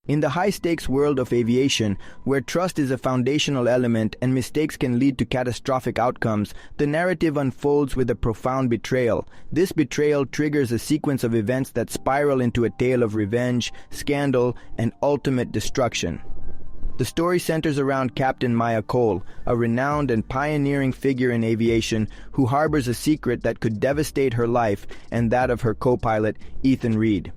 In the high-stakes world of aviation, where trust is a foundational element and mistakes can lead to catastrophic outcomes, the narrative unfolds with a profound betrayal. This betrayal triggers a sequence of events that spiral into a tale of revenge, scandal, and ultimate destruction. The story centers around Captain Maya Cole, a renowned and pioneering figure in aviation who harbors a secret that could devastate her life and that of her co-pilot, Ethan Reed.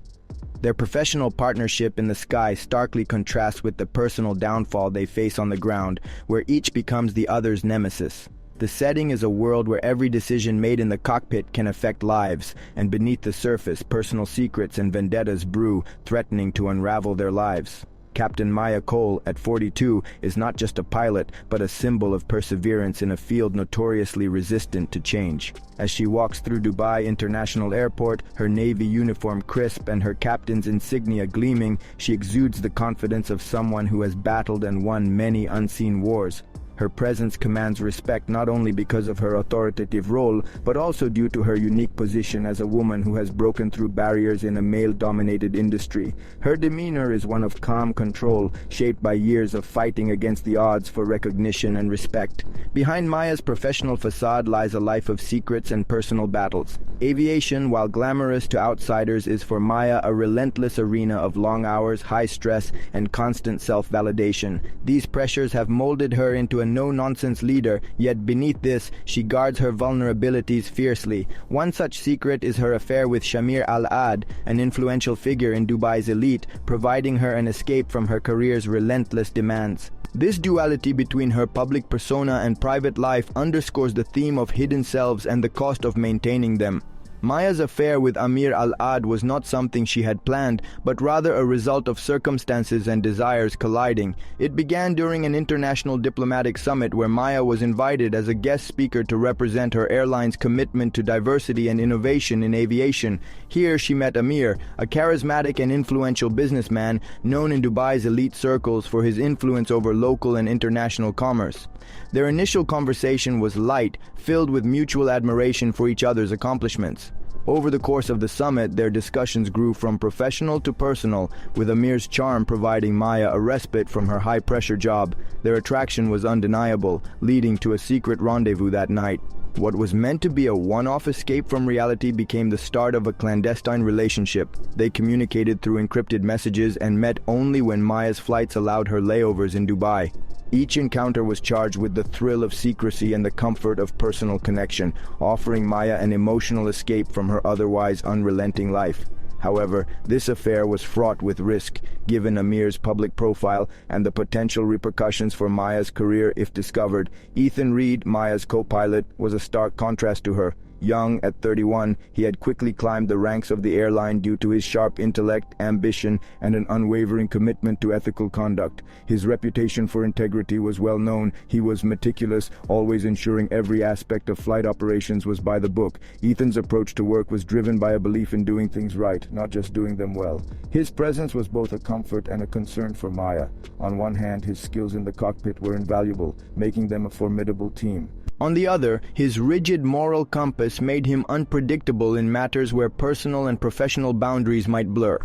Their professional partnership in the sky starkly contrasts with the personal downfall they face on the ground, where each becomes the other's nemesis. The setting is a world where every decision made in the cockpit can affect lives, and beneath the surface, personal secrets and vendettas brew, threatening to unravel their lives. Captain Maya Cole, at 42, is not just a pilot, but a symbol of perseverance in a field notoriously resistant to change. As she walks through Dubai International Airport, her Navy uniform crisp and her captain's insignia gleaming, she exudes the confidence of someone who has battled and won many unseen wars. Her presence commands respect not only because of her authoritative role, but also due to her unique position as a woman who has broken through barriers in a male-dominated industry. Her demeanor is one of calm control, shaped by years of fighting against the odds for recognition and respect. Behind Maya's professional facade lies a life of secrets and personal battles. Aviation, while glamorous to outsiders, is for Maya a relentless arena of long hours, high stress, and constant self-validation. These pressures have molded her into a no-nonsense leader, yet beneath this, she guards her vulnerabilities fiercely. One such secret is her affair with Shamir Al-Ad, an influential figure in Dubai's elite, providing her an escape from her career's relentless demands. This duality between her public persona and private life underscores the theme of hidden selves and the cost of maintaining them. Maya's affair with Amir Al-Ad was not something she had planned, but rather a result of circumstances and desires colliding. It began during an international diplomatic summit where Maya was invited as a guest speaker to represent her airline's commitment to diversity and innovation in aviation. Here she met Amir, a charismatic and influential businessman known in Dubai's elite circles for his influence over local and international commerce. Their initial conversation was light, filled with mutual admiration for each other's accomplishments. Over the course of the summit, their discussions grew from professional to personal, with Amir's charm providing Maya a respite from her high-pressure job. Their attraction was undeniable, leading to a secret rendezvous that night. What was meant to be a one-off escape from reality became the start of a clandestine relationship. They communicated through encrypted messages and met only when Maya's flights allowed her layovers in Dubai. Each encounter was charged with the thrill of secrecy and the comfort of personal connection, offering Maya an emotional escape from her otherwise unrelenting life. However, this affair was fraught with risk, given Amir's public profile and the potential repercussions for Maya's career if discovered. Ethan Reed, Maya's co-pilot, was a stark contrast to her. Young at 31, he had quickly climbed the ranks of the airline due to his sharp intellect, ambition, and an unwavering commitment to ethical conduct. His reputation for integrity was well known. He was meticulous, always ensuring every aspect of flight operations was by the book. Ethan's approach to work was driven by a belief in doing things right, not just doing them well. His presence was both a comfort and a concern for Maya. On one hand, his skills in the cockpit were invaluable, making them a formidable team. On the other, his rigid moral compass made him unpredictable in matters where personal and professional boundaries might blur.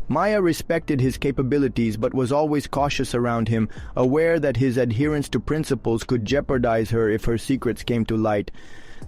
Maya respected his capabilities but was always cautious around him, aware that his adherence to principles could jeopardize her if her secrets came to light.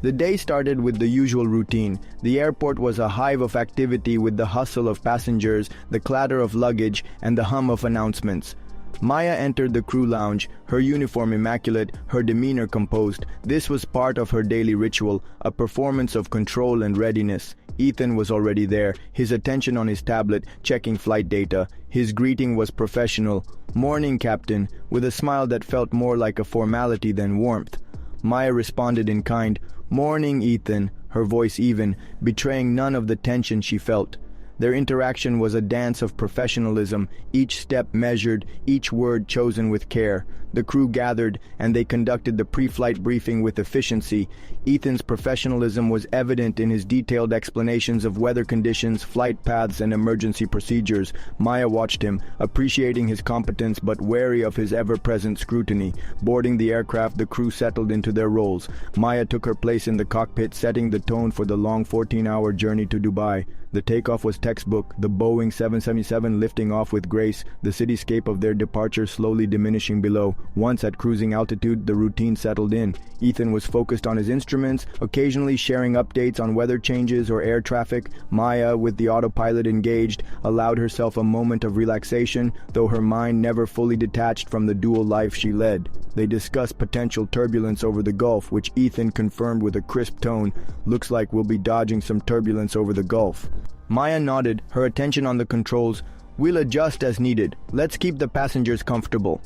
The day started with the usual routine. The airport was a hive of activity, with the hustle of passengers, the clatter of luggage, and the hum of announcements. Maya entered the crew lounge, her uniform immaculate, her demeanor composed. This was part of her daily ritual, a performance of control and readiness. Ethan was already there, his attention on his tablet, checking flight data. His greeting was professional. "Morning, Captain," with a smile that felt more like a formality than warmth. Maya responded in kind, "Morning, Ethan," her voice even, betraying none of the tension she felt. Their interaction was a dance of professionalism, each step measured, each word chosen with care. The crew gathered, and they conducted the pre-flight briefing with efficiency. Ethan's professionalism was evident in his detailed explanations of weather conditions, flight paths, and emergency procedures. Maya watched him, appreciating his competence but wary of his ever-present scrutiny. Boarding the aircraft, the crew settled into their roles. Maya took her place in the cockpit, setting the tone for the long 14-hour journey to Dubai. The takeoff was textbook, the Boeing 777 lifting off with grace, the cityscape of their departure slowly diminishing below. Once at cruising altitude, the routine settled in. Ethan was focused on his instruments, occasionally sharing updates on weather changes or air traffic. Maya, with the autopilot engaged, allowed herself a moment of relaxation, though her mind never fully detached from the dual life she led. They discussed potential turbulence over the Gulf, which Ethan confirmed with a crisp tone. Looks like we'll be dodging some turbulence over the Gulf. Maya nodded, her attention on the controls. We'll adjust as needed. Let's keep the passengers comfortable.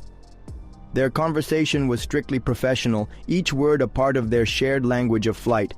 Their conversation was strictly professional, each word a part of their shared language of flight.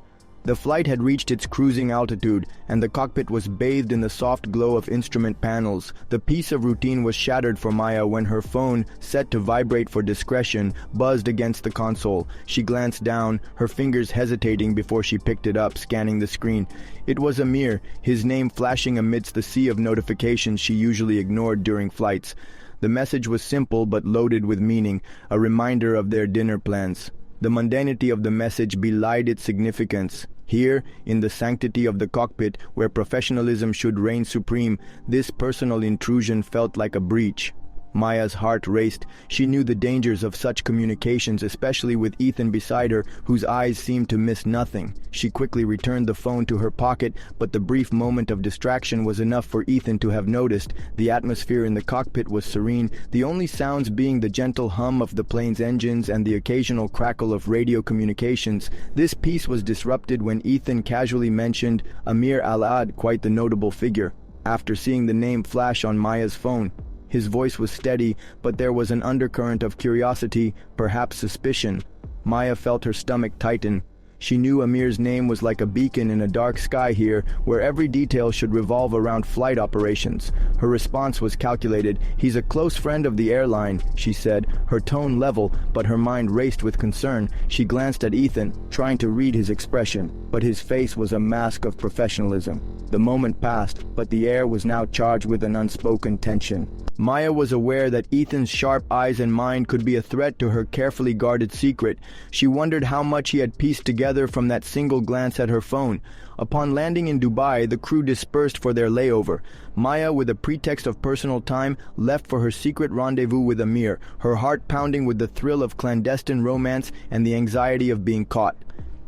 The flight had reached its cruising altitude, and the cockpit was bathed in the soft glow of instrument panels. The peace of routine was shattered for Maya when her phone, set to vibrate for discretion, buzzed against the console. She glanced down, her fingers hesitating before she picked it up, scanning the screen. It was Amir, his name flashing amidst the sea of notifications she usually ignored during flights. The message was simple but loaded with meaning, a reminder of their dinner plans. The mundanity of the message belied its significance. Here, in the sanctity of the cockpit, where professionalism should reign supreme, this personal intrusion felt like a breach. Maya's heart raced. She knew the dangers of such communications, especially with Ethan beside her, whose eyes seemed to miss nothing. She quickly returned the phone to her pocket, but the brief moment of distraction was enough for Ethan to have noticed. The atmosphere in the cockpit was serene, the only sounds being the gentle hum of the plane's engines and the occasional crackle of radio communications. This peace was disrupted when Ethan casually mentioned Amir Al-Ad, quite the notable figure. After seeing the name flash on Maya's phone, his voice was steady, but there was an undercurrent of curiosity, perhaps suspicion. Maya felt her stomach tighten. She knew Amir's name was like a beacon in a dark sky here, where every detail should revolve around flight operations. Her response was calculated. "He's a close friend of the airline," she said, her tone level, but her mind raced with concern. She glanced at Ethan, trying to read his expression, but his face was a mask of professionalism. The moment passed, but the air was now charged with an unspoken tension. Maya was aware that Ethan's sharp eyes and mind could be a threat to her carefully guarded secret. She wondered how much he had pieced together from that single glance at her phone. Upon landing in Dubai, the crew dispersed for their layover. Maya, with a pretext of personal time, left for her secret rendezvous with Amir, her heart pounding with the thrill of clandestine romance and the anxiety of being caught.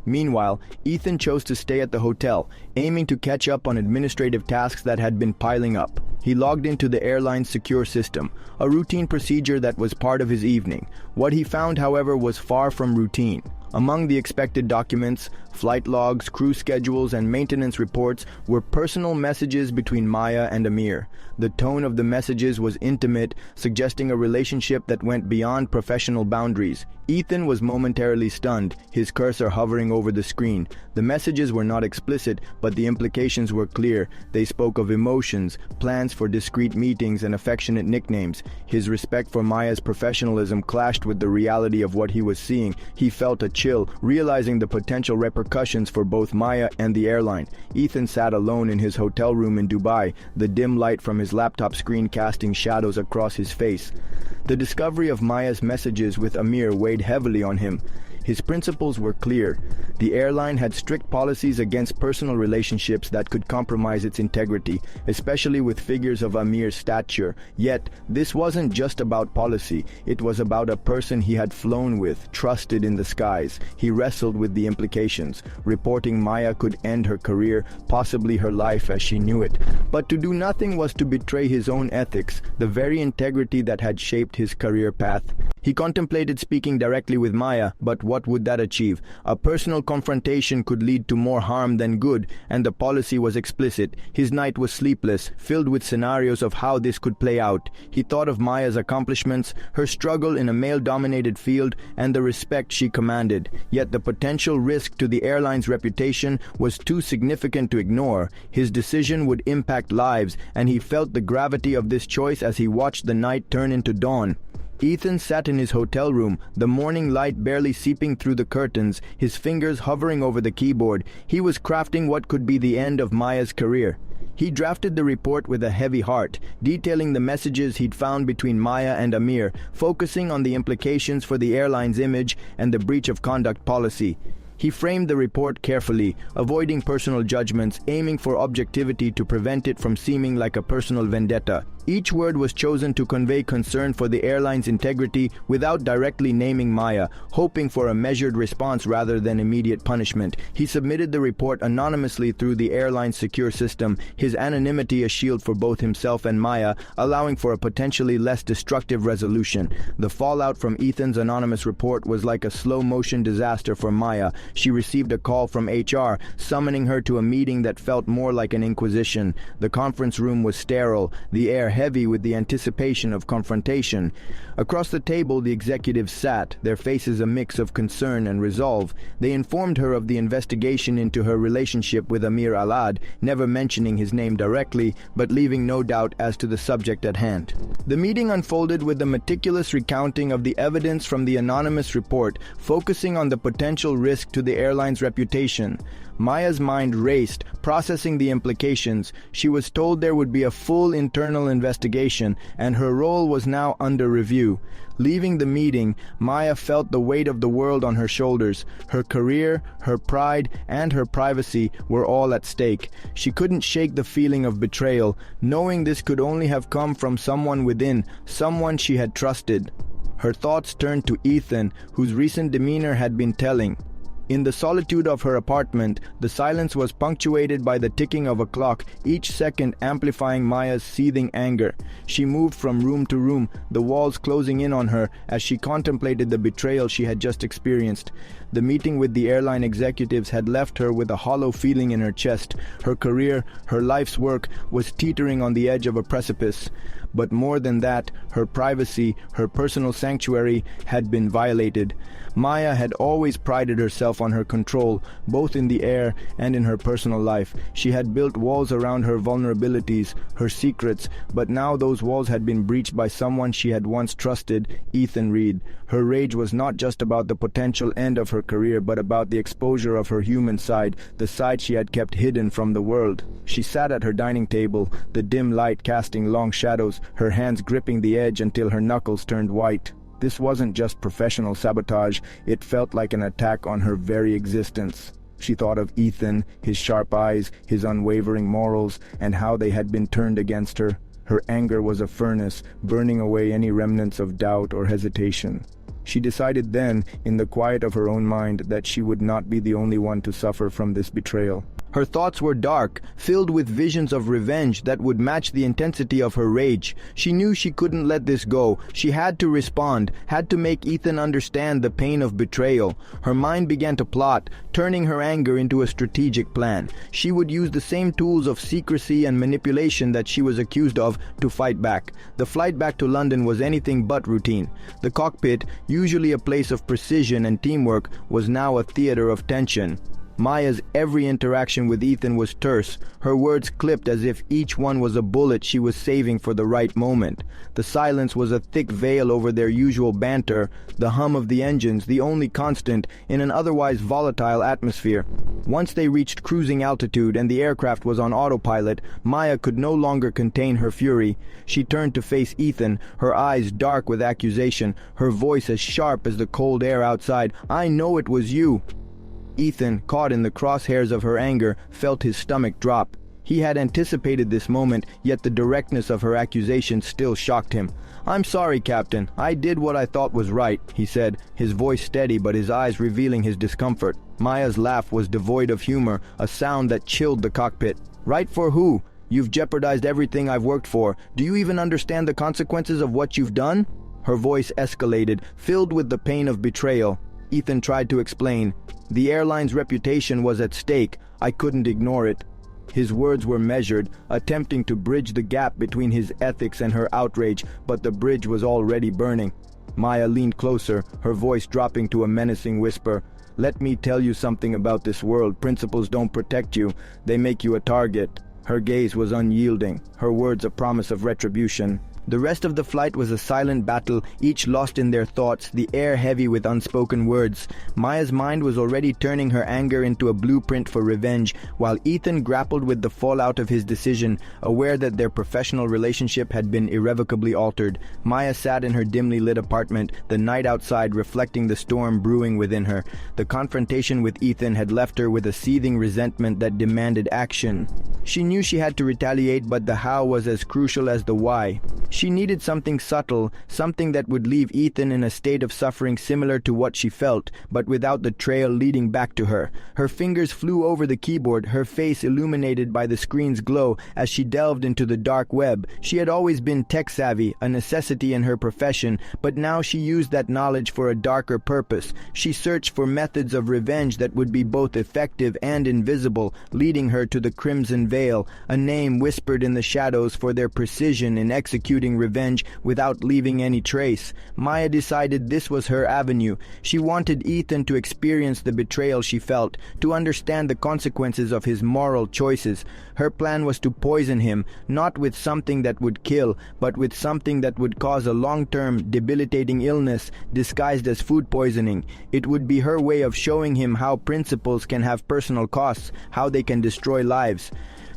Meanwhile, Ethan chose to stay at the hotel, aiming to catch up on administrative tasks that had been piling up. He logged into the airline's secure system, a routine procedure that was part of his evening. What he found, however, was far from routine. Among the expected documents, flight logs, crew schedules, and maintenance reports were personal messages between Maya and Amir. The tone of the messages was intimate, suggesting a relationship that went beyond professional boundaries. Ethan was momentarily stunned, his cursor hovering over the screen. The messages were not explicit, but the implications were clear. They spoke of emotions, plans for discreet meetings, and affectionate nicknames. His respect for Maya's professionalism clashed with the reality of what he was seeing. He felt a chill, realizing the potential repercussions for both Maya and the airline. Ethan sat alone in his hotel room in Dubai, the dim light from his laptop screen casting shadows across his face. The discovery of Maya's messages with Amir weighed heavily on him. His principles were clear. The airline had strict policies against personal relationships that could compromise its integrity, especially with figures of Amir's stature. Yet, this wasn't just about policy. It was about a person he had flown with, trusted in the skies. He wrestled with the implications. Reporting Maya could end her career, possibly her life as she knew it. But to do nothing was to betray his own ethics, the very integrity that had shaped his career path. He contemplated speaking directly with Maya, but what would that achieve? A personal confrontation could lead to more harm than good, and the policy was explicit. His night was sleepless, filled with scenarios of how this could play out. He thought of Maya's accomplishments, her struggle in a male-dominated field, and the respect she commanded. Yet the potential risk to the airline's reputation was too significant to ignore. His decision would impact lives, and he felt the gravity of this choice as he watched the night turn into dawn. Ethan sat in his hotel room, the morning light barely seeping through the curtains, his fingers hovering over the keyboard. He was crafting what could be the end of Maya's career. He drafted the report with a heavy heart, detailing the messages he'd found between Maya and Amir, focusing on the implications for the airline's image and the breach of conduct policy. He framed the report carefully, avoiding personal judgments, aiming for objectivity to prevent it from seeming like a personal vendetta. Each word was chosen to convey concern for the airline's integrity without directly naming Maya, hoping for a measured response rather than immediate punishment. He submitted the report anonymously through the airline's secure system, his anonymity a shield for both himself and Maya, allowing for a potentially less destructive resolution. The fallout from Ethan's anonymous report was like a slow-motion disaster for Maya. She received a call from HR, summoning her to a meeting that felt more like an inquisition. The conference room was sterile, the air heavy with the anticipation of confrontation. Across the table the executives sat, their faces a mix of concern and resolve. They informed her of the investigation into her relationship with Amir Alad, never mentioning his name directly, but leaving no doubt as to the subject at hand. The meeting unfolded with a meticulous recounting of the evidence from the anonymous report, focusing on the potential risk to the airline's reputation. Maya's mind raced, processing the implications. She was told there would be a full internal investigation, and her role was now under review. Leaving the meeting, Maya felt the weight of the world on her shoulders. Her career, her pride, and her privacy were all at stake. She couldn't shake the feeling of betrayal, knowing this could only have come from someone within, someone she had trusted. Her thoughts turned to Ethan, whose recent demeanor had been telling. In the solitude of her apartment, the silence was punctuated by the ticking of a clock, each second amplifying Maya's seething anger. She moved from room to room, the walls closing in on her as she contemplated the betrayal she had just experienced. The meeting with the airline executives had left her with a hollow feeling in her chest. Her career, her life's work, was teetering on the edge of a precipice. But more than that, her privacy, her personal sanctuary, had been violated. Maya had always prided herself on her control, both in the air and in her personal life. She had built walls around her vulnerabilities, her secrets, but now those walls had been breached by someone she had once trusted, Ethan Reed. Her rage was not just about the potential end of her career, but about the exposure of her human side, the side she had kept hidden from the world. She sat at her dining table, the dim light casting long shadows, her hands gripping the edge until her knuckles turned white. This wasn't just professional sabotage, it felt like an attack on her very existence. She thought of Ethan, his sharp eyes, his unwavering morals, and how they had been turned against her. Her anger was a furnace, burning away any remnants of doubt or hesitation. She decided then, in the quiet of her own mind, that she would not be the only one to suffer from this betrayal. Her thoughts were dark, filled with visions of revenge that would match the intensity of her rage. She knew she couldn't let this go. She had to respond, had to make Ethan understand the pain of betrayal. Her mind began to plot, turning her anger into a strategic plan. She would use the same tools of secrecy and manipulation that she was accused of to fight back. The flight back to London was anything but routine. The cockpit, usually a place of precision and teamwork, was now a theater of tension. Maya's every interaction with Ethan was terse, her words clipped as if each one was a bullet she was saving for the right moment. The silence was a thick veil over their usual banter, the hum of the engines the only constant in an otherwise volatile atmosphere. Once they reached cruising altitude and the aircraft was on autopilot, Maya could no longer contain her fury. She turned to face Ethan, her eyes dark with accusation, her voice as sharp as the cold air outside. "I know it was you." Ethan, caught in the crosshairs of her anger, felt his stomach drop. He had anticipated this moment, yet the directness of her accusation still shocked him. "I'm sorry, Captain. I did what I thought was right," he said, his voice steady but his eyes revealing his discomfort. Maya's laugh was devoid of humor, a sound that chilled the cockpit. "Right for who? You've jeopardized everything I've worked for. Do you even understand the consequences of what you've done?" Her voice escalated, filled with the pain of betrayal. Ethan tried to explain. "The airline's reputation was at stake. I couldn't ignore it." His words were measured, attempting to bridge the gap between his ethics and her outrage, but the bridge was already burning. Maya leaned closer, her voice dropping to a menacing whisper. "Let me tell you something about this world. Principles don't protect you. They make you a target." Her gaze was unyielding, her words a promise of retribution. The rest of the flight was a silent battle, each lost in their thoughts, the air heavy with unspoken words. Maya's mind was already turning her anger into a blueprint for revenge, while Ethan grappled with the fallout of his decision, aware that their professional relationship had been irrevocably altered. Maya sat in her dimly lit apartment, the night outside reflecting the storm brewing within her. The confrontation with Ethan had left her with a seething resentment that demanded action. She knew she had to retaliate, but the how was as crucial as the why. She needed something subtle, something that would leave Ethan in a state of suffering similar to what she felt, but without the trail leading back to her. Her fingers flew over the keyboard, her face illuminated by the screen's glow as she delved into the dark web. She had always been tech-savvy, a necessity in her profession, but now she used that knowledge for a darker purpose. She searched for methods of revenge that would be both effective and invisible, leading her to the Crimson Veil, a name whispered in the shadows for their precision in executing revenge without leaving any trace. Maya decided this was her avenue. She wanted Ethan to experience the betrayal she felt, to understand the consequences of his moral choices. Her plan was to poison him, not with something that would kill, but with something that would cause a long-term, debilitating illness disguised as food poisoning. It would be her way of showing him how principles can have personal costs, how they can destroy lives.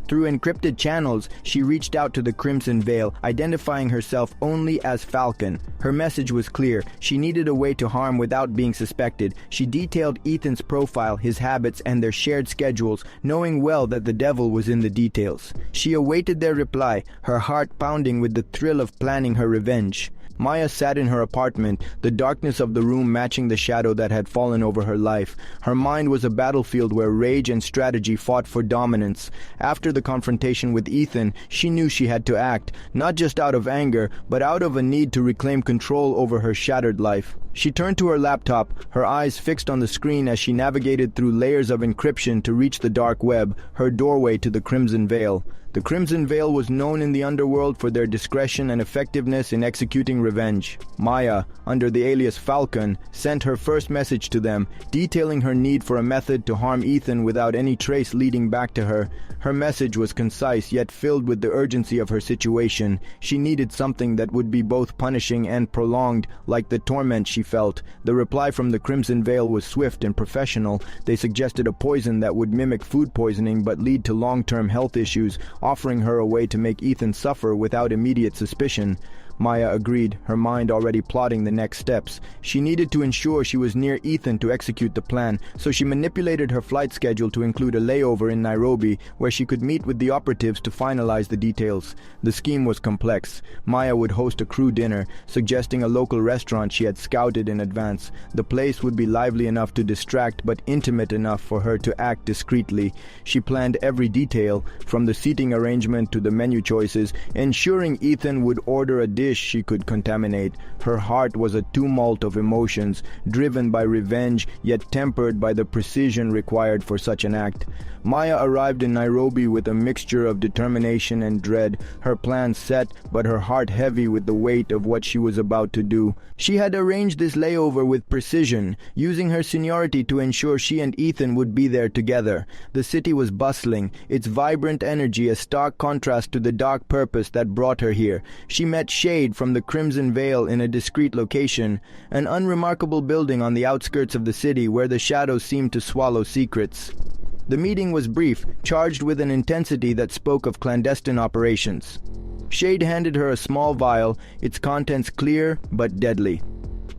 Through encrypted channels, she reached out to the Crimson Veil, identifying herself only as Falcon. Her message was clear. She needed a way to harm without being suspected. She detailed Ethan's profile, his habits, and their shared schedules, knowing well that the devil was in the details. She awaited their reply, her heart pounding with the thrill of planning her revenge. Maya sat in her apartment, the darkness of the room matching the shadow that had fallen over her life. Her mind was a battlefield where rage and strategy fought for dominance. After the confrontation with Ethan, she knew she had to act, not just out of anger, but out of a need to reclaim control over her shattered life. She turned to her laptop, her eyes fixed on the screen as she navigated through layers of encryption to reach the dark web, her doorway to the Crimson Veil. The Crimson Veil was known in the underworld for their discretion and effectiveness in executing revenge. Maya, under the alias Falcon, sent her first message to them, detailing her need for a method to harm Ethan without any trace leading back to her. Her message was concise yet filled with the urgency of her situation. She needed something that would be both punishing and prolonged, like the torment she felt. The reply from the Crimson Veil was swift and professional. They suggested a poison that would mimic food poisoning but lead to long-term health issues, offering her a way to make Ethan suffer without immediate suspicion. Maya agreed, her mind already plotting the next steps. She needed to ensure she was near Ethan to execute the plan, so she manipulated her flight schedule to include a layover in Nairobi, where she could meet with the operatives to finalize the details. The scheme was complex. Maya would host a crew dinner, suggesting a local restaurant she had scouted in advance. The place would be lively enough to distract, but intimate enough for her to act discreetly. She planned every detail, from the seating arrangement to the menu choices, ensuring Ethan would order a dish she could contaminate. Her heart was a tumult of emotions, driven by revenge, yet tempered by the precision required for such an act. Maya arrived in Nairobi with a mixture of determination and dread, her plans set, but her heart heavy with the weight of what she was about to do. She had arranged this layover with precision, using her seniority to ensure she and Ethan would be there together. The city was bustling, its vibrant energy a stark contrast to the dark purpose that brought her here. She met Shade from the Crimson Veil in a discreet location, an unremarkable building on the outskirts of the city where the shadows seemed to swallow secrets. The meeting was brief, charged with an intensity that spoke of clandestine operations. Shade handed her a small vial, its contents clear but deadly.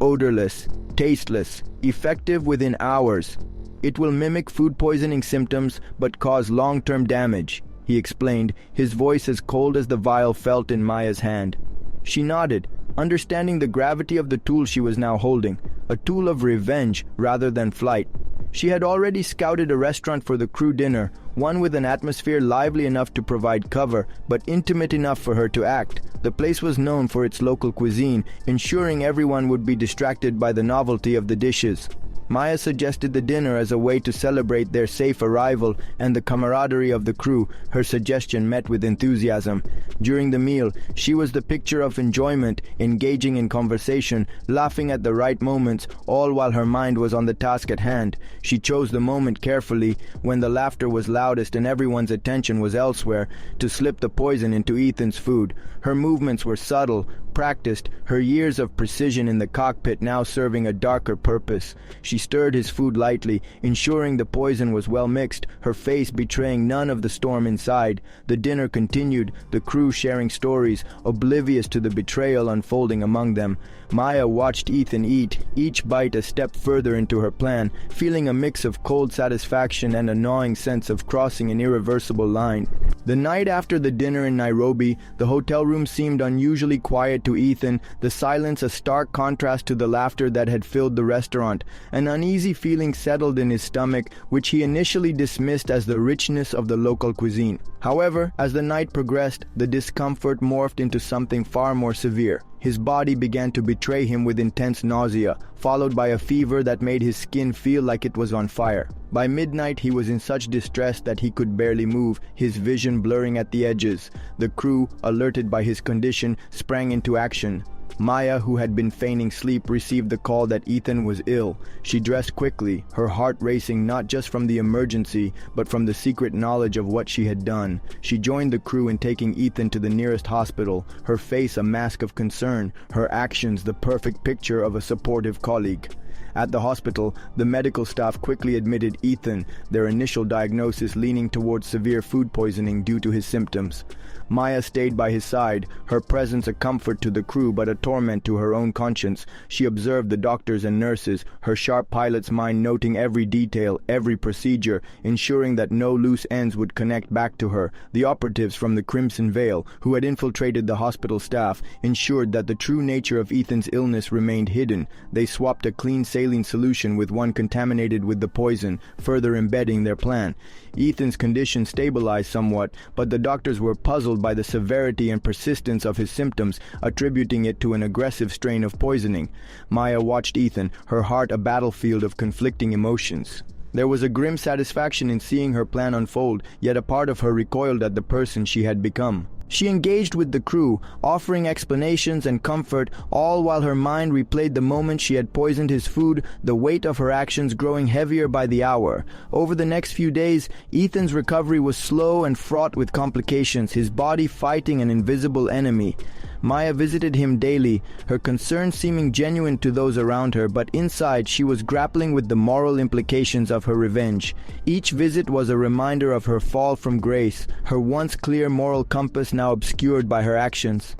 Odorless, tasteless, effective within hours. It will mimic food poisoning symptoms but cause long-term damage, he explained, his voice as cold as the vial felt in Maya's hand. She nodded, understanding the gravity of the tool she was now holding, a tool of revenge rather than flight. She had already scouted a restaurant for the crew dinner, one with an atmosphere lively enough to provide cover, but intimate enough for her to act. The place was known for its local cuisine, ensuring everyone would be distracted by the novelty of the dishes. Maya suggested the dinner as a way to celebrate their safe arrival and the camaraderie of the crew. Her suggestion met with enthusiasm. During the meal, she was the picture of enjoyment, engaging in conversation, laughing at the right moments, all while her mind was on the task at hand. She chose the moment carefully, when the laughter was loudest and everyone's attention was elsewhere, to slip the poison into Ethan's food. Her movements were subtle, practiced, her years of precision in the cockpit now serving a darker purpose. She stirred his food lightly, ensuring the poison was well mixed, her face betraying none of the storm inside. The dinner continued, the crew sharing stories, oblivious to the betrayal unfolding among them. Maya watched Ethan eat, each bite a step further into her plan, feeling a mix of cold satisfaction and a gnawing sense of crossing an irreversible line. The night after the dinner in Nairobi, the hotel room seemed unusually quiet to Ethan, the silence a stark contrast to the laughter that had filled the restaurant. An uneasy feeling settled in his stomach, which he initially dismissed as the richness of the local cuisine. However, as the night progressed, the discomfort morphed into something far more severe. His body began to betray him with intense nausea, followed by a fever that made his skin feel like it was on fire. By midnight, he was in such distress that he could barely move, his vision blurring at the edges. The crew, alerted by his condition, sprang into action. Maya, who had been feigning sleep, received the call that Ethan was ill. She dressed quickly, her heart racing not just from the emergency, but from the secret knowledge of what she had done. She joined the crew in taking Ethan to the nearest hospital, her face a mask of concern, her actions the perfect picture of a supportive colleague. At the hospital, the medical staff quickly admitted Ethan, their initial diagnosis leaning towards severe food poisoning due to his symptoms. Maya stayed by his side, her presence a comfort to the crew but a torment to her own conscience. She observed the doctors and nurses, her sharp pilot's mind noting every detail, every procedure, ensuring that no loose ends would connect back to her. The operatives from the Crimson Veil, who had infiltrated the hospital staff, ensured that the true nature of Ethan's illness remained hidden. They swapped a clean saline solution with one contaminated with the poison, further embedding their plan. Ethan's condition stabilized somewhat, but the doctors were puzzled by the severity and persistence of his symptoms, attributing it to an aggressive strain of poisoning. Maya watched Ethan, her heart a battlefield of conflicting emotions. There was a grim satisfaction in seeing her plan unfold, yet a part of her recoiled at the person she had become. She engaged with the crew, offering explanations and comfort, all while her mind replayed the moment she had poisoned his food, the weight of her actions growing heavier by the hour. Over the next few days, Ethan's recovery was slow and fraught with complications, his body fighting an invisible enemy. Maya visited him daily, her concern seeming genuine to those around her, but inside she was grappling with the moral implications of her revenge. Each visit was a reminder of her fall from grace, her once clear moral compass now obscured by her actions.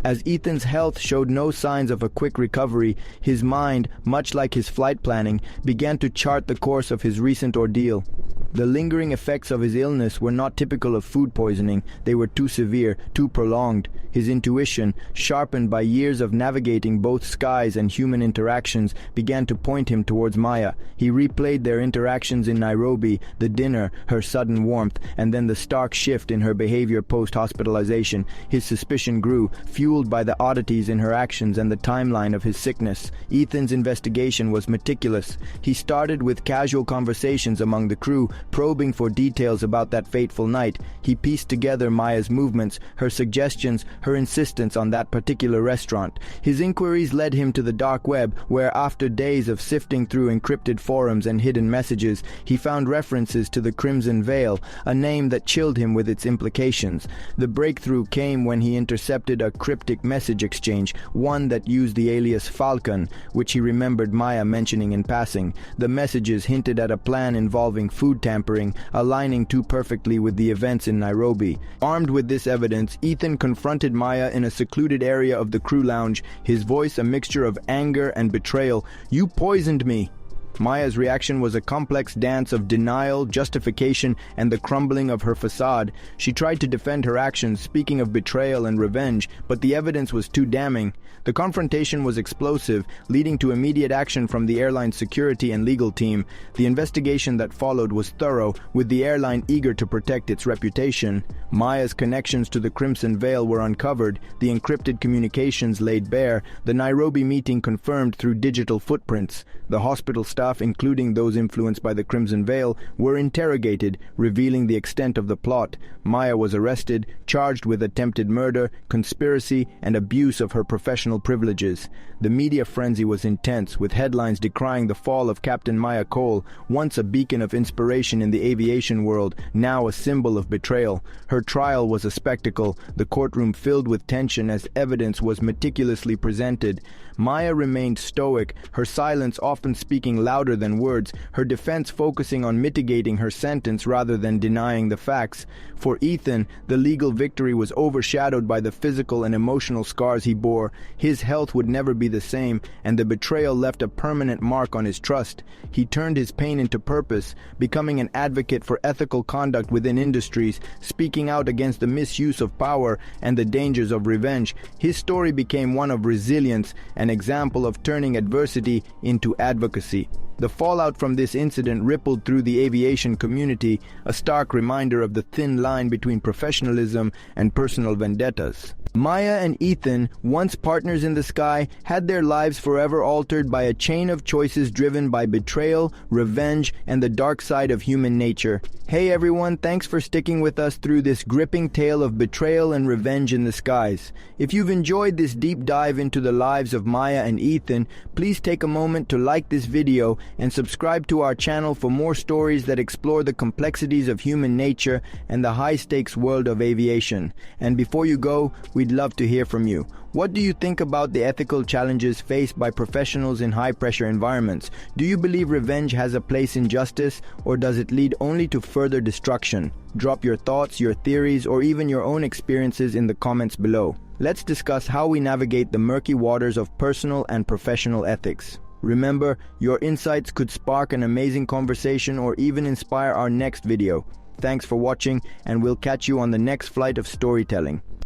As Ethan's health showed no signs of a quick recovery, his mind, much like his flight planning, began to chart the course of his recent ordeal. The lingering effects of his illness were not typical of food poisoning. They were too severe, too prolonged. His intuition, sharpened by years of navigating both skies and human interactions, began to point him towards Maya. He replayed their interactions in Nairobi, the dinner, her sudden warmth, and then the stark shift in her behavior post-hospitalization. His suspicion grew, fueled by the oddities in her actions and the timeline of his sickness. Ethan's investigation was meticulous. He started with casual conversations among the crew, probing for details about that fateful night. He pieced together Maya's movements, her suggestions, her insistence on that particular restaurant. His inquiries led him to the dark web, where after days of sifting through encrypted forums and hidden messages, he found references to the Crimson Veil, a name that chilled him with its implications. The breakthrough came when he intercepted a cryptic message exchange, one that used the alias Falcon, which he remembered Maya mentioning in passing. The messages hinted at a plan involving food tampering, aligning too perfectly with the events in Nairobi. Armed with this evidence, Ethan confronted Maya in a secluded area of the crew lounge, his voice a mixture of anger and betrayal. "You poisoned me!" Maya's reaction was a complex dance of denial, justification, and the crumbling of her facade. She tried to defend her actions, speaking of betrayal and revenge, but the evidence was too damning. The confrontation was explosive, leading to immediate action from the airline's security and legal team. The investigation that followed was thorough, with the airline eager to protect its reputation. Maya's connections to the Crimson Veil were uncovered, the encrypted communications laid bare, the Nairobi meeting confirmed through digital footprints. The hospital staff staff, including those influenced by the Crimson Veil, were interrogated, revealing the extent of the plot. Maya was arrested, charged with attempted murder, conspiracy, and abuse of her professional privileges. The media frenzy was intense, with headlines decrying the fall of Captain Maya Cole, once a beacon of inspiration in the aviation world, now a symbol of betrayal. Her trial was a spectacle, the courtroom filled with tension as evidence was meticulously presented. Maya remained stoic, her silence often speaking louder than words, her defense focusing on mitigating her sentence rather than denying the facts. For Ethan, the legal victory was overshadowed by the physical and emotional scars he bore. His health would never be the same, and the betrayal left a permanent mark on his trust. He turned his pain into purpose, becoming an advocate for ethical conduct within industries, speaking out against the misuse of power and the dangers of revenge. His story became one of resilience, an example of turning adversity into advocacy. The fallout from this incident rippled through the aviation community, a stark reminder of the thin line between professionalism and personal vendettas. Maya and Ethan, once partners in the sky, had their lives forever altered by a chain of choices driven by betrayal, revenge, and the dark side of human nature. Hey everyone, thanks for sticking with us through this gripping tale of betrayal and revenge in the skies. If you've enjoyed this deep dive into the lives of Maya and Ethan, please take a moment to like this video and subscribe to our channel for more stories that explore the complexities of human nature and the high-stakes world of aviation. And before you go, we'd love to hear from you. What do you think about the ethical challenges faced by professionals in high-pressure environments? Do you believe revenge has a place in justice, or does it lead only to further destruction? Drop your thoughts, your theories, or even your own experiences in the comments below. Let's discuss how we navigate the murky waters of personal and professional ethics. Remember, your insights could spark an amazing conversation or even inspire our next video. Thanks for watching, and we'll catch you on the next flight of storytelling.